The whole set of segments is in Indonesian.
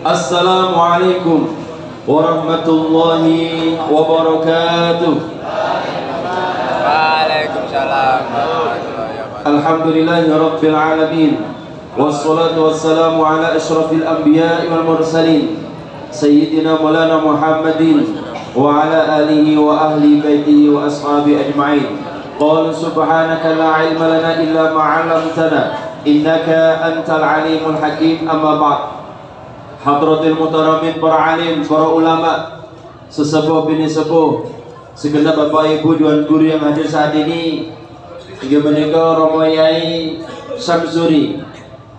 Assalamualaikum warahmatullahi wabarakatuh. Waalaikumsalam warahmatullahi wabarakatuh. Alhamdulillahi rabbil alamin. Wassalatu wassalamu ala asyrafil anbiya'i wal mursalin Sayyidina Maulana Muhammadin wa ala alihi wa ahli baitihi wa ashabi ajma'in. Qala subhanaka la ilma lana illa ma 'allamtana innaka antal alimul hakim. Amma ba'd. Hadratil muhtaramin, para alim, para ulama, sesepuh bini sepuh, segenap bapak ibu dan guru yang hadir saat ini, hingga menika Romo Yai Samsuri,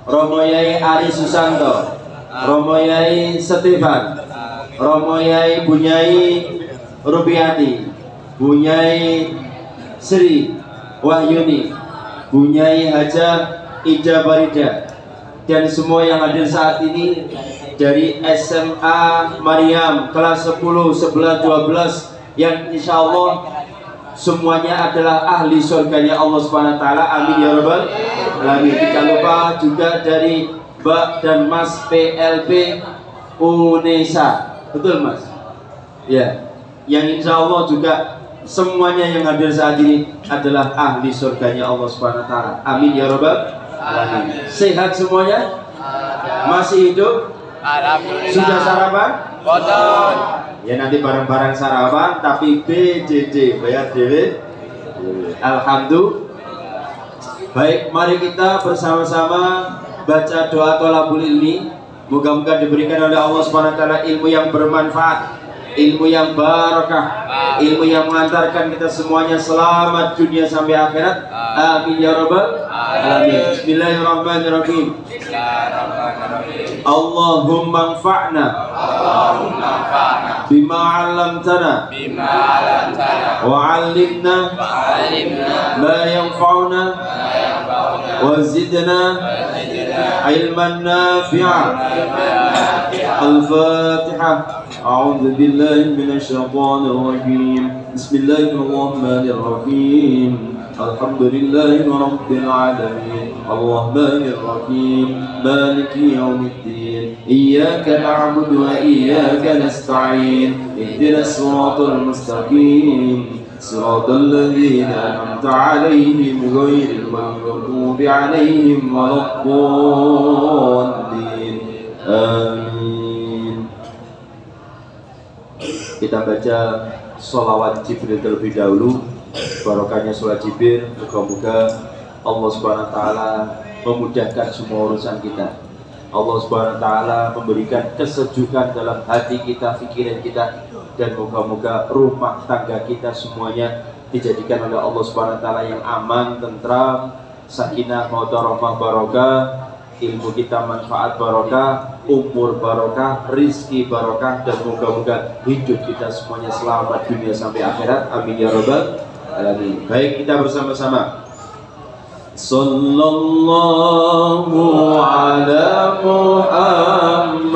Romo Yai Ari Susanto, Romo Yai Stefan, Romo Yai Bunyai Rupiati, Bunyai Sri Wahyuni, Bunyai Haja Ida Barida, dan semua yang hadir saat ini dari SMA Maryam kelas 10, 11, 12 yang insya Allah semuanya adalah ahli surganya Allah Subhanahu wa taala. Amin ya rabbal alamin. Tidak lupa juga dari Mbak dan Mas PLP Unesa. Betul Mas? Ya. Yang insya Allah juga semuanya yang hadir saat ini adalah ahli surganya Allah Subhanahu wa taala. Amin ya rabbal alamin. Sehat semuanya? Masih hidup? Alhamdulillah. Sudah sarapan? Boten. Ya nanti bareng-bareng sarapan, tapi BJJ bayar dewe. Alhamdulillah. Baik, mari kita bersama-sama baca doa thalabul ilmi. Moga-moga diberikan oleh Allah Subhanahu wa taala ilmu yang bermanfaat, ilmu yang barakah, ilmu yang mengantarkan kita semuanya selamat dunia sampai akhirat. Amin ya rabbal alamin. Bismillahirrahmanirrahim. Allahumma anfa'na bima 'allamtana wa 'allimna ma yanfa'una wa zidna ilman nafi'a. Al-Fatihah. A'udzu billahi minasy syaithanir rajim. Bismillahirrahmanirrahim. Alhamdulillahi rabbil alamin. Arrahmanir rahim. Maliki yaumiddin. Iyyaka na'budu wa iyyaka nasta'in. Ihdinas siratal mustaqim. Siratal ladzina an'amta 'alaihim ghairil maghdubi 'alaihim waladdallin. Amin. Kita baca sholawat Jibril terlebih dahulu. Barokahnya sholat Jibril, moga-moga Allah Subhanahu wa taala memudahkan semua urusan kita. Allah Subhanahu wa taala memberikan kesejukan dalam hati kita, pikiran kita, dan moga-moga rumah tangga kita semuanya dijadikan oleh Allah Subhanahu wa taala yang aman, tentram, sakinah, mawaddah, rahmah, barokah, ilmu kita manfaat barokah, umur barokah, rizki barokah, dan moga-moga hidup kita semuanya selamat dunia sampai akhirat. Amin ya rabbal alamin. Baik, kita bersama-sama. Sallallahu ala Muhammad,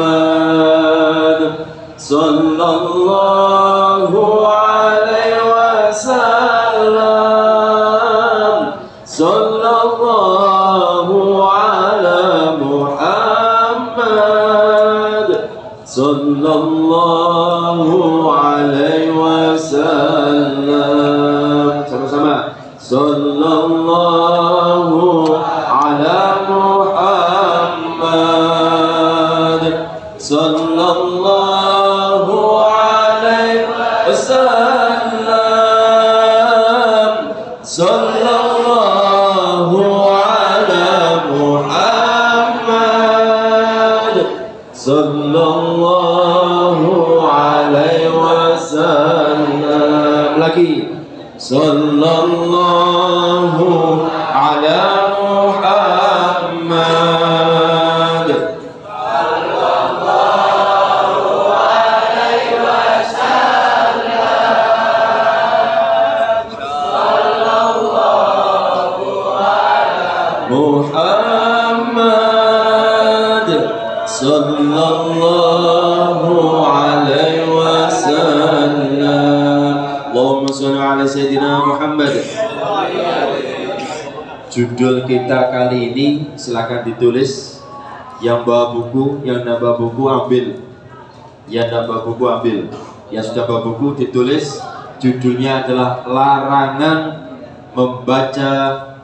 sallallahu alaihi wasallam, sallallahu ala Muhammad, sallallahu alaihi wasallam. Sama-sama. Sallallahu ala Muhammad, sallallahu alaihi wasallam, sallallahu ala Muhammad, sallallahu alaihi wasallam. Lagi. Sallallahu ala Muhammad, sallallahu alaihi wasallam, sallallahu ala Muhammad, sallallahu alaihi wasallam. Allahumma sholli ala Sayyidina Muhammad. Judul kita kali ini silakan ditulis Yang bawa buku, yang nambah buku ambil. Yang nambah buku ambil. Yang sudah bawa buku ditulis judulnya adalah larangan membaca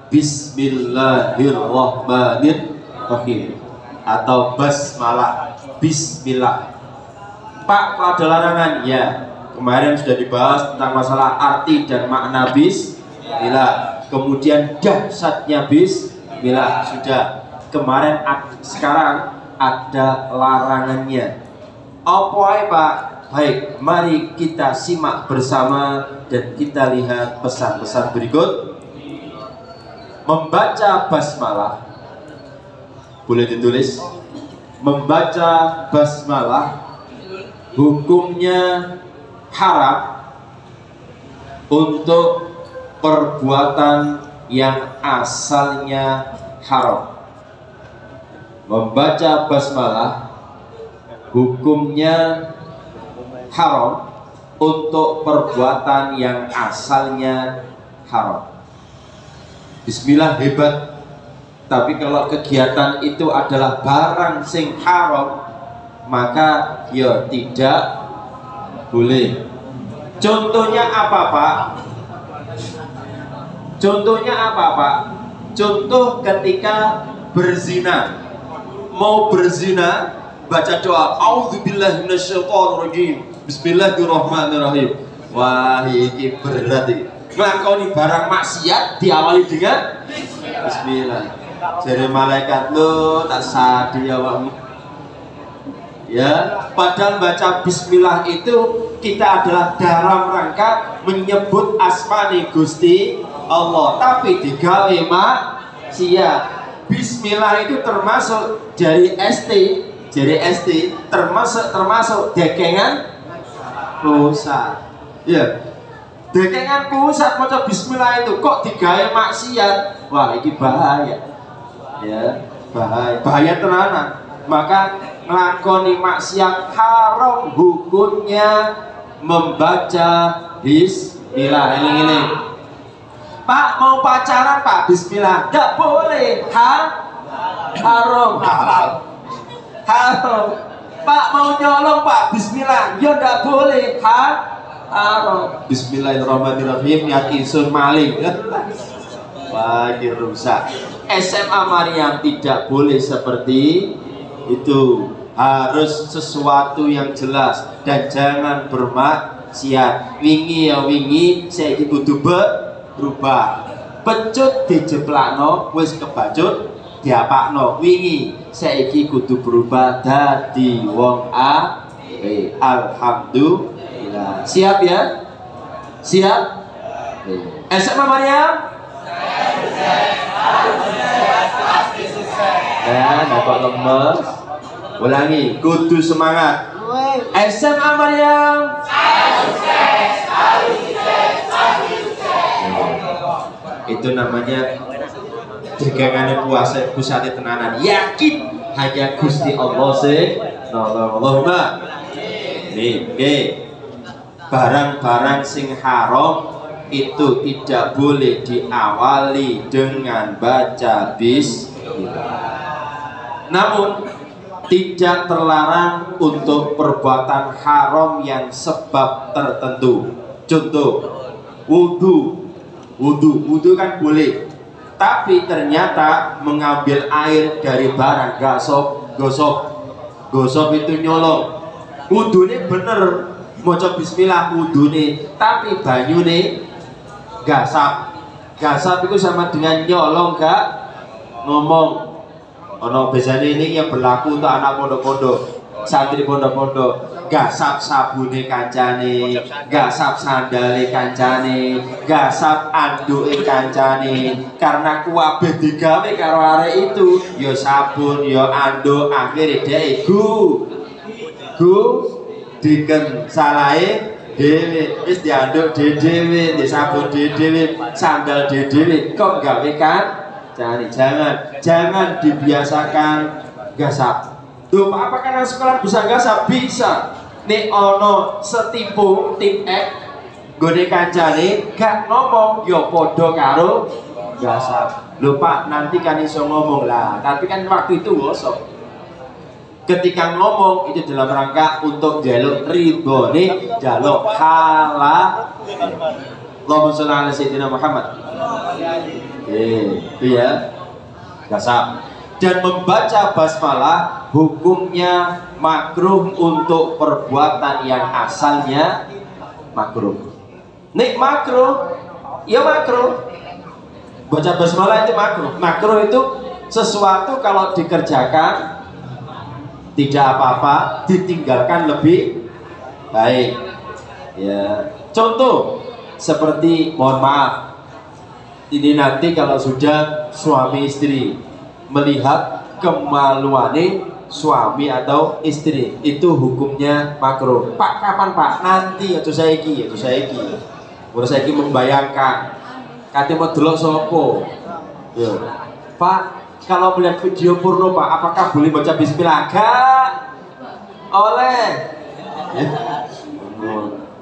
Bismillahirrahmanirrahim atau basmalah. Bismillah. Pak, kok ada larangan? Ya, kemarin sudah dibahas tentang masalah arti dan makna Bismillah. Kemudian dahsyatnya Bismillah sudah. Kemarin, sekarang ada larangannya. Apa Pak? Baik, mari kita simak bersama dan kita lihat pesan-pesan berikut. Membaca basmalah, boleh ditulis. Membaca basmalah hukumnya haram untuk perbuatan yang asalnya haram. Membaca basmalah hukumnya haram untuk perbuatan yang asalnya haram. Bismillah hebat, tapi kalau kegiatan itu adalah barang sing haram, maka ya tidak boleh. Contohnya apa Pak? Contohnya apa Pak? Contoh ketika berzina. Mau berzina, baca doa A'udzubillahi minasyaitonirrajim, Bismillahirrahmanirrahim. Wah, ini berat ini. Nglakoni barang maksiat diawali dengan Bismillah. Jadi malaikat lo tak sadar ya awakmu. Ya, padahal baca Bismillah itu kita adalah dalam rangka menyebut asmani Gusti Allah, tapi digawe maksiat. Bismillah itu termasuk dari ST, termasuk dekengan pusat. Ya, dekengan pusat maca Bismillah itu kok digawe maksiat. Wah, ini bahaya. Ya, bahaya tenanan. Maka nglakoni maksiat haram hukumnya membaca Bismillah. Ini. Pak, mau pacaran Pak, Bismillah. Tidak boleh, haram. Haram. Pak, mau nyolong Pak, Bismillah. Ya tidak boleh, haram. Bismillahirrahmanirrahim. Niat insun maling. Wah, ini rusak. SMA Maryam tidak boleh seperti itu. Harus sesuatu yang jelas dan jangan bermaksiat. Wingi ya wingi, saya kudu berubah. Pecut dijeplakno wis kebacut diapakno. Wingi saiki kudu berubah dadi wong alhamdulillah. Siap ya? Siap? SMA Maryam? Ya, dapat lemes. Ulangi, kudu semangat. SMA Maryam. Itu namanya dagangannya puasa pusatnya tenanan. Yakin hanya Gusti Allah sih. Allahumma. Nih, barang-barang sing haram itu tidak boleh diawali dengan baca Bismillah. Namun tidak terlarang untuk perbuatan haram yang sebab tertentu. Contoh, wudhu kan boleh, tapi ternyata mengambil air dari barang gosok itu nyolong. Wudhunya bener, maca Bismillah wudhunya, tapi banyune gasap itu sama dengan nyolong, gak ngomong. Ono biasanya ini yang berlaku untuk anak pondok-pondok, santri pondok-pondok. Gasap sabune kancane, gasap sandale kancane, gasap anduke kancane. Karena kuwabe digawe karo arek itu, ya sabun, ya anduk, akhire dhek diken salahe dhewe, wis dianduk dhewe, disabun dhewe, sandal dhewe, kok gawe kancane. Jangan dibiasakan gasap. Duh, apa karena sekolah bisa gasap? Bisa. Nek ono setipu tip gone kancane gak ngomong ya padha karo gasap. Lho Pak, nanti kan iso ngomong lah, tapi kan waktu itu gosok. Ketika ngomong itu dalam rangka untuk jaluk ridho nih, jaluk halal. Allahumma sholli ala sayyidina Muhammad. Itu ya. Gasap. Dan membaca basmalah hukumnya makruh untuk perbuatan yang asalnya makruh. Nih makruh, ya makruh. Baca basmalah itu makruh. Makruh itu sesuatu kalau dikerjakan tidak apa-apa, ditinggalkan lebih baik. Ya, contoh seperti mohon maaf, ini nanti kalau sudah suami istri melihat kemaluan suami atau istri itu hukumnya makruh. Pak kapan Pak? Nanti atau saiki, Udah saiki membayangkan. Kate mau delok sopo? Ya. Pak, kalau melihat video porno Pak, apakah boleh baca bismillah? Gak oleh.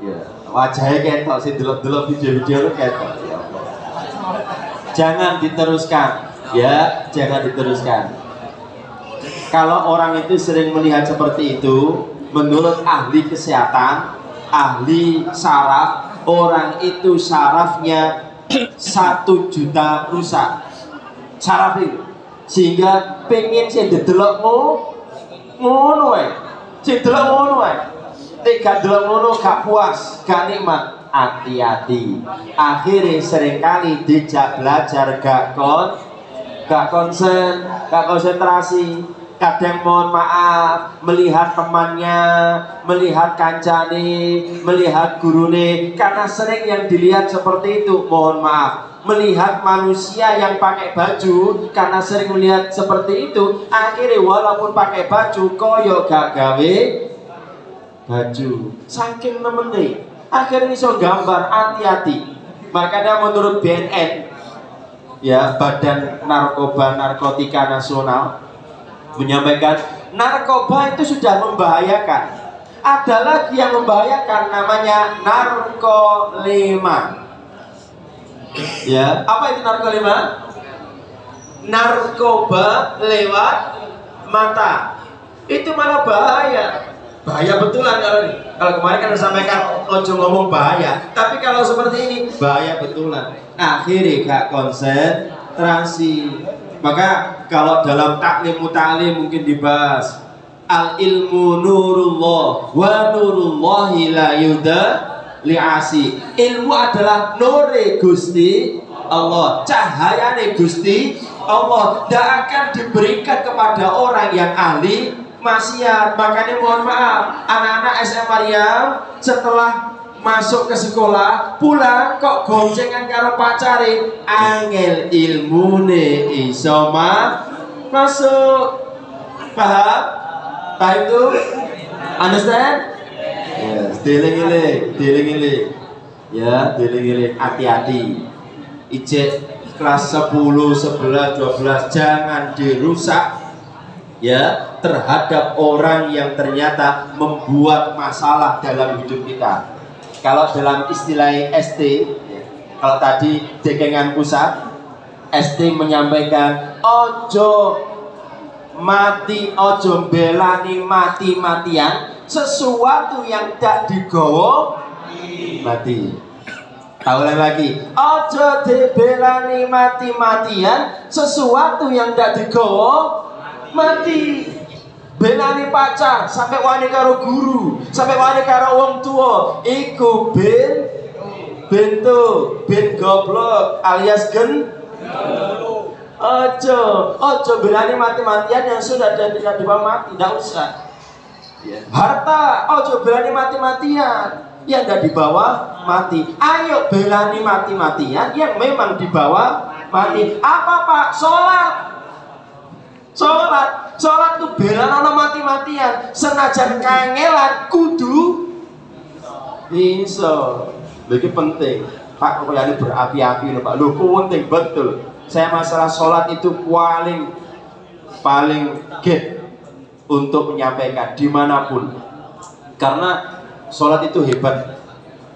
Ya. Wajahnya ketok sih delok-delok video-video itu ketok. Ya. Jangan diteruskan, ya, jangan diteruskan. Kalau orang itu sering melihat seperti itu, menurut ahli kesehatan, ahli saraf, orang itu sarafnya 1 juta rusak. Saraf itu. Sehingga pengen sing delok ngono wae. Sing delok ngono wae. Nek gak delok ngono gak puas, gak nikmat. Hati-hati. Akhirnya seringkali dijak belajar gak konsen, gak konsentrasi. Kadang mohon maaf melihat temannya, melihat kancane, melihat gurune, karena sering yang dilihat seperti itu. Mohon maaf, melihat manusia yang pakai baju, karena sering melihat seperti itu, akhirnya walaupun pakai baju koyo gak gawe baju, saking nemene akhirnya iso gambar. Hati-hati. Makanya menurut BNN, ya, Badan Narkotika Nasional, menyampaikan narkoba itu sudah membahayakan. Ada lagi yang membahayakan, namanya narkolema. Ya, apa itu narkolema? Narkoba lewat mata. Itu malah bahaya. Bahaya betulan kalau ini. Kalau kemarin kan disampaikan ojo ngomong bahaya, tapi kalau seperti ini bahaya betulan. Akhirnya gak konsentrasi. Maka kalau dalam taklim mutalim mungkin dibahas al ilmu nurullah wa nurullahi la yuda li'asi. Ilmu adalah nure Gusti Allah, cahayane Gusti Allah, tidak akan diberikan kepada orang yang ahli maksiat. Makanya mohon maaf, anak-anak SMA Maryam setelah masuk ke sekolah, pulang kok goncengan karo pacare, angel ilmune iso masuk. Paham? Paham itu? Understand? Yes, dieling-eling. Ya, dieling-eling, hati-hati. Ijek kelas 10, 11, 12 jangan dirusak, ya, terhadap orang yang ternyata membuat masalah dalam hidup kita. Kalau dalam istilah ST, kalau tadi dekengan pusat, ST menyampaikan ojo mati, ojo belani mati-matian sesuatu yang tak digowo mati. Tahulah lagi, ojo dibelani mati-matian sesuatu yang tak digowo mati. Belani pacar sampai wani karo guru, sampai wani karo wong tua, iku ben goblok alias ojo belani mati-matian yang sudah tidak dibawa mati, tidak usah. Harta ojo belani mati-matian yang tidak dibawa mati. Ayo belani mati-matian yang memang dibawa mati. Apa Pak? Sholat itu belana mati-matian, senajan kangelan kudu iso. Ini penting Pak, kalian berapi-api loh Pak. Loh, penting betul. Saya masalah sholat itu paling get untuk menyampaikan dimanapun, karena sholat itu hebat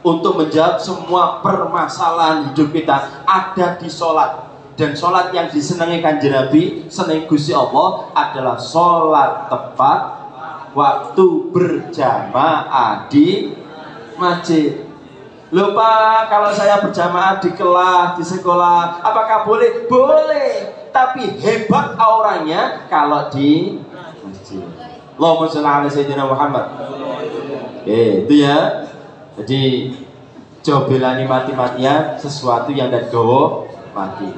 untuk menjawab semua permasalahan hidup kita ada di sholat. Dan sholat yang disenangi Kanjeng Nabi, seneng Gusti Allah adalah sholat tepat waktu berjamaah di masjid. Lupa kalau saya berjamaah di kelas, di sekolah, apakah boleh? Boleh. Tapi hebat auranya kalau di masjid. Allahumma sholli ala sayyidina Muhammad. Itu ya. Jadi jobelani mati-matian sesuatu yang tidak gawa mati.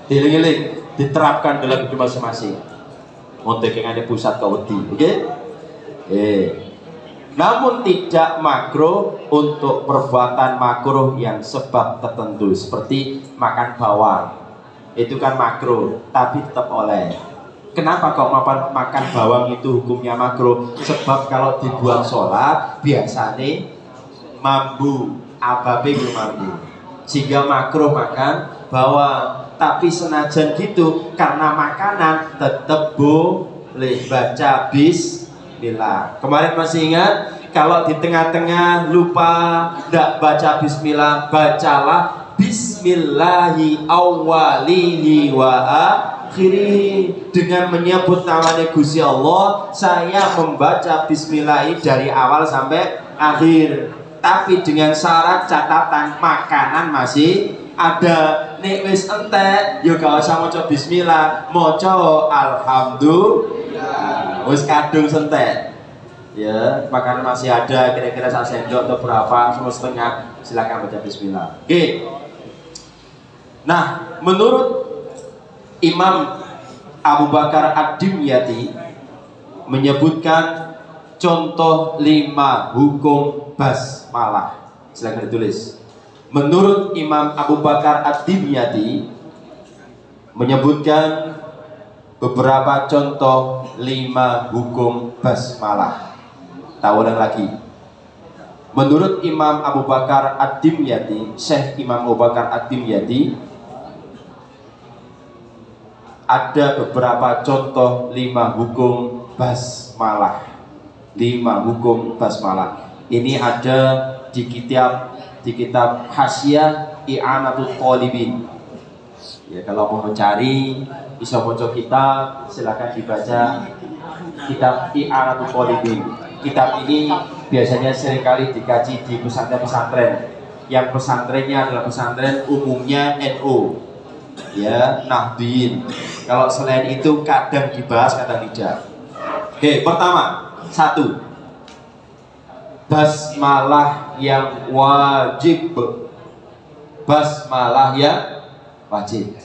Diling-iling, diterapkan dalam hidup masing-masing. Untuk yang ada pusat kawedi, oke? Namun tidak makruh untuk perbuatan makruh yang sebab tertentu seperti makan bawang. Itu kan makruh, tapi tetap oleh. Kenapa kok makan bawang itu hukumnya makruh? Sebab kalau dibuang sholat biasanya mambu, ababe mambu, sehingga makruh makan bawang. Tapi senajan gitu, karena makanan tetap boleh baca bismillah. Kemarin masih ingat, kalau di tengah-tengah lupa tidak baca bismillah, bacalah bismillahi awwalihi wa akhiri. Dengan menyebut namanya Gusti Allah, saya membaca bismillah dari awal sampai akhir. Tapi dengan syarat catatan makanan masih ada. Nek wis entek ya gak usah maca bismillah, maca alhamdulillah. Wis kadung sentek. Ya, makanan masih ada kira-kira 1 sendok atau berapa, 1/2, silakan baca bismillah. Oke. Nah, menurut Imam Abu Bakar Ad-Dimyati menyebutkan contoh 5 hukum basmalah. Silakan ditulis. Menurut Imam Abu Bakar Ad-Dimyati menyebutkan beberapa contoh 5 hukum basmalah. Tak ulang lagi. Menurut Imam Abu Bakar Ad-Dimyati, Syekh Imam Abu Bakar Ad-Dimyati, ada beberapa contoh 5 hukum basmalah. 5 hukum basmalah. Ini ada di kitab Hasyiah I'anatul Thalibin. Ya, kalau mau mencari bisa baca kitab, silakan dibaca kitab I'anatul Thalibin. Kitab ini biasanya seringkali dikaji di pesantren-pesantren. Yang pesantrennya adalah pesantren umumnya NU, ya, Nahdien. Kalau selain itu kadang dibahas, kadang tidak. Oke, pertama, 1. Basmalah yang wajib. Basmalah yang wajib.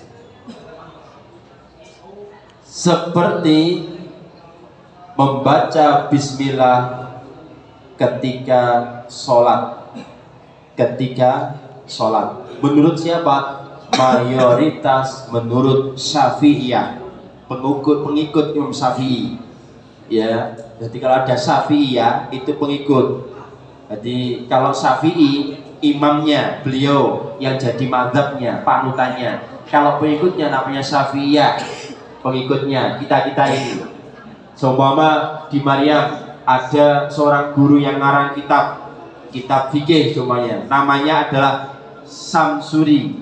Seperti membaca bismillah ketika sholat. Ketika sholat. Menurut siapa? Mayoritas menurut Syafi'iyah. Pengikut Imam Syafi'i. Ya, jadi kalau ada Syafi'iyah itu pengikut. Jadi kalau Syafi'i imamnya, beliau yang jadi mazhabnya, panutannya. Kalau pengikutnya namanya Syafi'iyah, pengikutnya kita ini. Seumpama di Maryam ada seorang guru yang ngarang kitab fikih semuanya, namanya adalah Samsuri.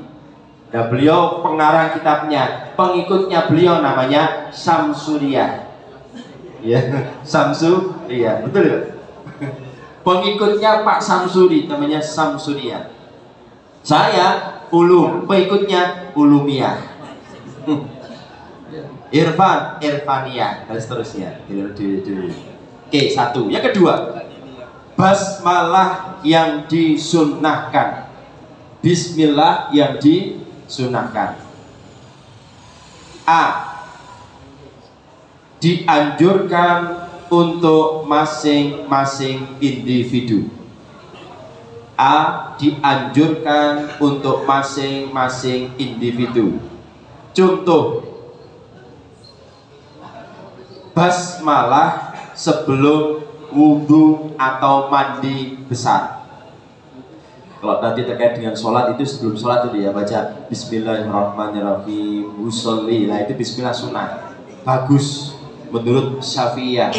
Dan beliau pengarang kitabnya, pengikutnya beliau namanya Samsuriyah. Ya, Samsuriyah, betul ya? Pengikutnya Pak Samsuri namanya Samsuriyah. Saya ulum, pengikutnya Ulumiyah. Irfan, Irfaniyah, dan seterusnya. Oke, 1. Yang kedua, basmalah yang disunnahkan. Bismillah yang disunnahkan. A. Dianjurkan untuk masing-masing individu. A. Dianjurkan untuk masing-masing individu. Contoh, basmalah sebelum wudhu atau mandi besar. Kalau tadi terkait dengan sholat, itu sebelum sholat itu ya baca Bismillahirrahmanirrahim, usolli. Nah, itu bismillah sunnah, bagus menurut Syafi'iyah.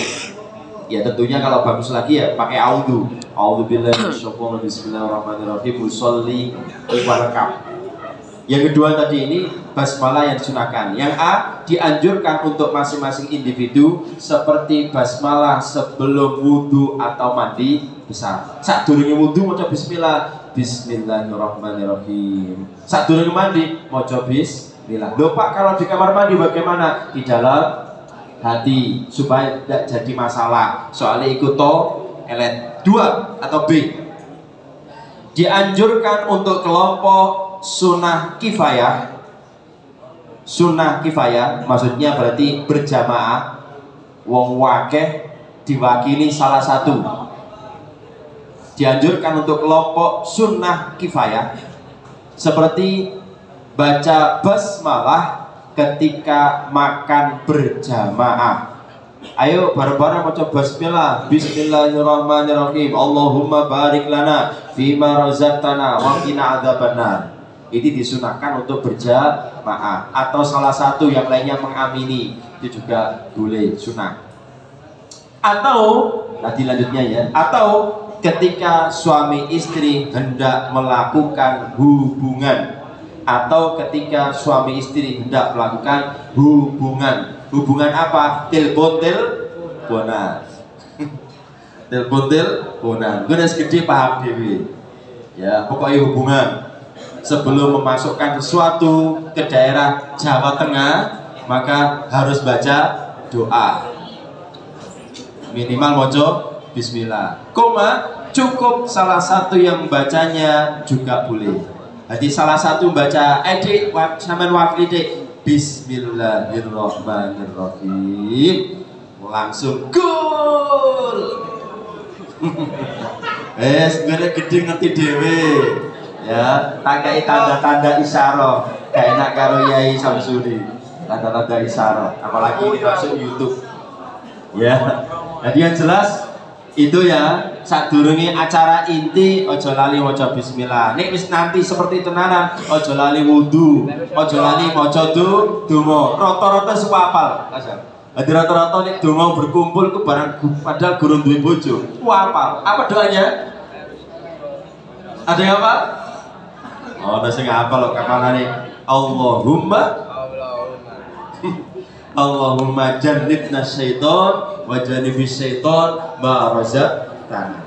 Ya tentunya kalau bagus lagi ya pakai audu. Auzubillahi minasyaitonir rajim, bismillahirrahmanirrahim, usolli, lengkap. Yang kedua tadi ini basmalah yang disunahkan. Yang A, dianjurkan untuk masing-masing individu seperti basmalah sebelum wudhu atau mandi besar. Sadurunge wudhu maca bismillah, bismillahirrahmanirrahim. Sadurunge mandi maca bismillah. Loh Pak, kalau di kamar mandi bagaimana? Di dalam hati, supaya tidak jadi masalah. Soalnya ikut to elet 2 atau B. Dianjurkan untuk kelompok sunnah kifayah. Sunnah kifayah maksudnya berarti berjamaah, wong wakeh diwakili salah satu. Dianjurkan untuk kelompok sunnah kifayah seperti baca basmalah ketika makan berjamaah. Ayo bareng-bareng maca basmalah. Bismillahirrahmanirrahim. Allahumma barik lana fima razaqtana wa qina adzabannar. Ini disunahkan untuk berjamaah, atau salah satu yang lainnya mengamini, itu juga boleh sunah. Atau tadi lanjutnya ya, atau ketika suami istri hendak melakukan hubungan, atau ketika suami istri hendak melakukan hubungan. Hubungan apa? Teleponan. Teleponan. Gue udah segede paham dewi. Ya, pokoknya hubungan. Sebelum memasukkan sesuatu ke daerah Jawa Tengah, maka harus baca doa. Minimal mojo bismillah. Cukup salah satu yang membacanya juga boleh. Jadi salah satu baca edik sampean wakil dik bismillahirrahmanirrahim, langsung gol. Gede ngerti dewe. Ya, takai tanda-tanda isyarah. Kayak enak karo Yai Samsudi. Tanda-tanda isyarah, apalagi ini masuk YouTube. Ya. Jadi yang jelas itu ya, sadurunge acara inti ojo lali maca bismillah. Nek wis nanti seperti tenanan, ojo lali wudu, ojo lali maca donga. Rata-rata suka apal. Jadi rata-rata nek donga berkumpul ke barang padahal gurung duwe bojo. Ku apal. Apa doanya? Ada yang apa? Oh, ada sing apal kok kapanane. Allahumma jannibna syaiton wa jannibis syaiton ma razaqtana.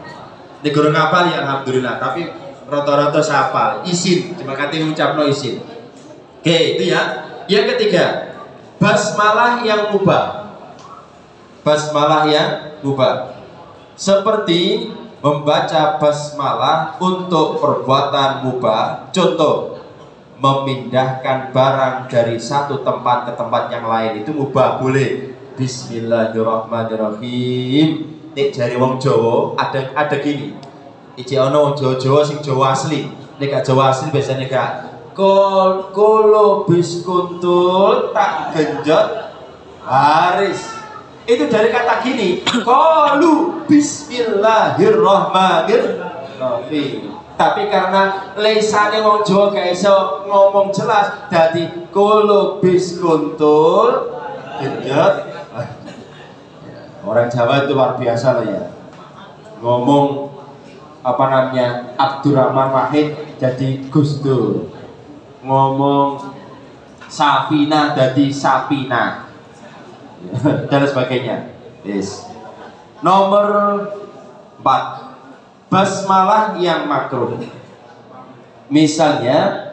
Nek gurung ngapal ya alhamdulillah, tapi rata-rata sapal. Isin, cuma kate ngucapno isin. Oke, itu ya. Yang ketiga, basmalah yang mubah. Basmalah yang mubah. Seperti membaca basmalah untuk perbuatan mubah. Contoh, memindahkan barang dari satu tempat ke tempat yang lain itu mubah, boleh. Bismillahirrahmanirrahim. Nek jari wong Jawa ada gini. Iki ana wong Jawa sing Jawa asli. Nek gak Jawa asli biasanya gak kolo bis kuntul tak genjot haris. Itu dari kata gini, qalu bismillahirrahmanirrahim. Tapi karena lesane wong Jawa gak iso ngomong jelas, dadi kolo bis kuntul genjot. Orang Jawa itu luar biasa lah ya. Ngomong apa namanya, Abdurrahman Wahid jadi Gus Dur. Ngomong Safina jadi Sapina. Dan sebagainya. Yes. Nomor 4, basmalah yang makruh. Misalnya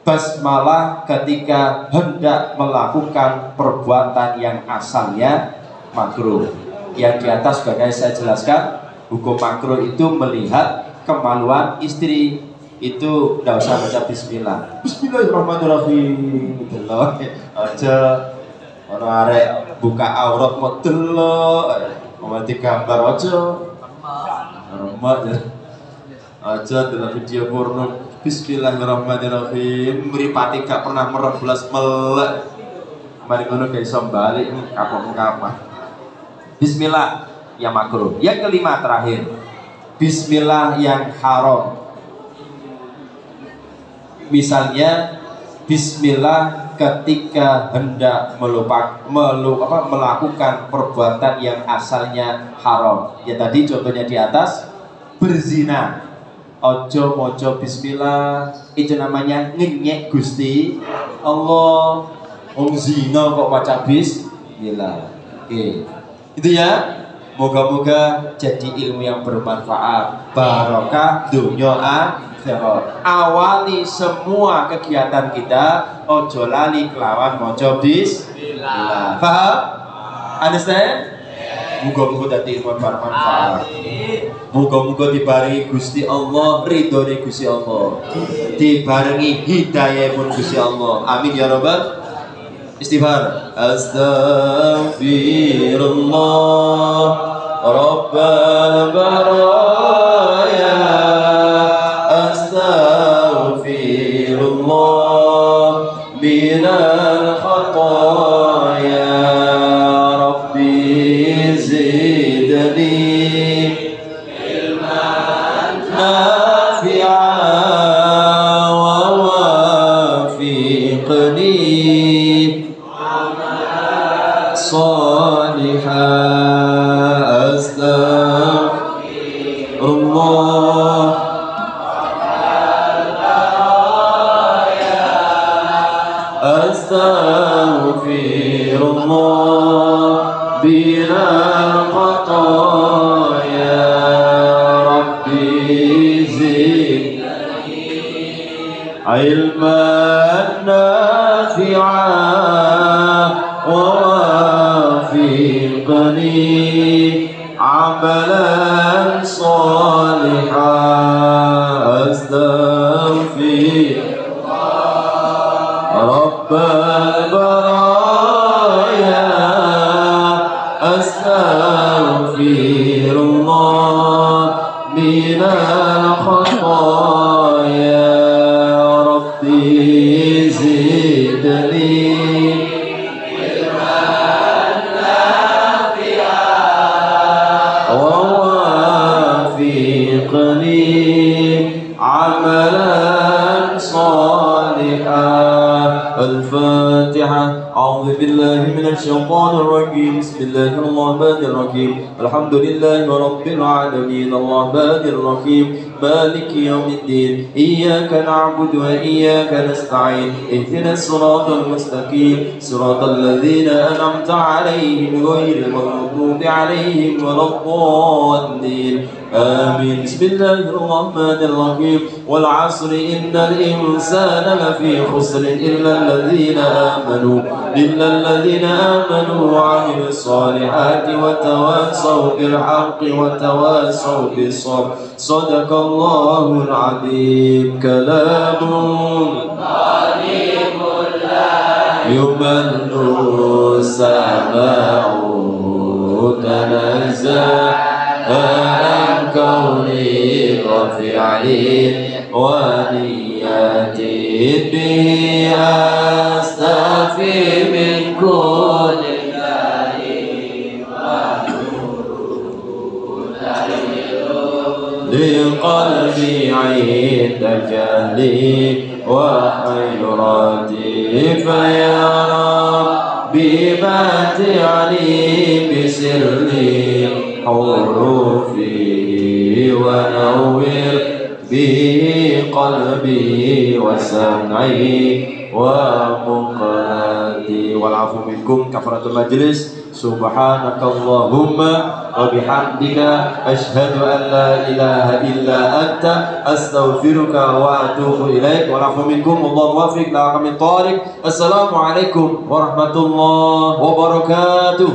basmalah ketika hendak melakukan perbuatan yang asalnya makruh. Yang di atas sudah saya jelaskan, hukum makruh itu melihat kemaluan istri, itu tidak usah baca bismillah. Bismillahirrahmanirrahim. Aja ono arek buka aurat mau delok, mau digambar aja. Aja dalam video porno. Bismillahirrahmanirrahim. Mripate gak pernah merem belas melek. Mari ngono gak iso balik kapok-kapok. Bismillah yang makruh. Yang kelima terakhir, bismillah yang haram. Misalnya bismillah ketika hendak melakukan perbuatan yang asalnya haram. Ya tadi contohnya di atas, berzina. Ojo mojo bismillah, itu namanya ngenyek Gusti Allah. Wong zina kok maca bismillah. Oke. Itu ya. Moga-moga jadi ilmu yang bermanfaat, barokah dunya akhirat. Awali semua kegiatan kita ojo lali kelawan maca bismillah. Paham? Understand? Moga-moga dadi ilmu bermanfaat. Moga-moga dibarengi Gusti Allah, ridhone Gusti Allah. Dibarengi hidayah pun Gusti Allah. Amin ya rabbal. Istighfar. Astaghfirullah Rabbal baraya. Astaghfirullah minal khataya. Rabbi zidni ilman nafi'an wa wafiqni salihah. Astaghfirullah astaghfirullah binal khataya. Rabbi zidni ilman nafi'an wa wafiqni amalan salihah. Astaghfirullah Rabbal baraya. Astaghfirullah minal khataya. Rabbi zidni عملا صالحا. الفاتحة. أعوذ بالله من الشيطان الرجيم. بسم الله الرحمن الرحيم. الحمد لله رب العالمين الرحمن الرحيم مالك يوم الدين. إياك نعبد وإياك نستعين. اهدنا الصراط المستقيم صراط الذين أنعمت عليهم غير المغضوب عليهم ولا الضالين. آمين. بسم الله الرحمن الرحيم. والعصر إن الإنسان لفي خسر إلا الذين آمنوا وعملوا الصالحات وتواصوا بالحق وتواصوا بالصبر. صدق الله العظيم. كلام غريب لا يمل سماعه تنزه عن كونه وفعله ونيات به أستفي من كل لقلبي عند جهلي وحيرتي فيا ربي متعني بسري حروفي ونور به قلبي وسمعي ومقلتي. والعفو منكم كفرة المجلس. سبحانك اللهم وبحمدك أشهد أن لا إله إلا أنت أستغفرك وأتوب إليك. والعفو منكم والله موفق لأقم الطارق. السلام عليكم ورحمة الله وبركاته.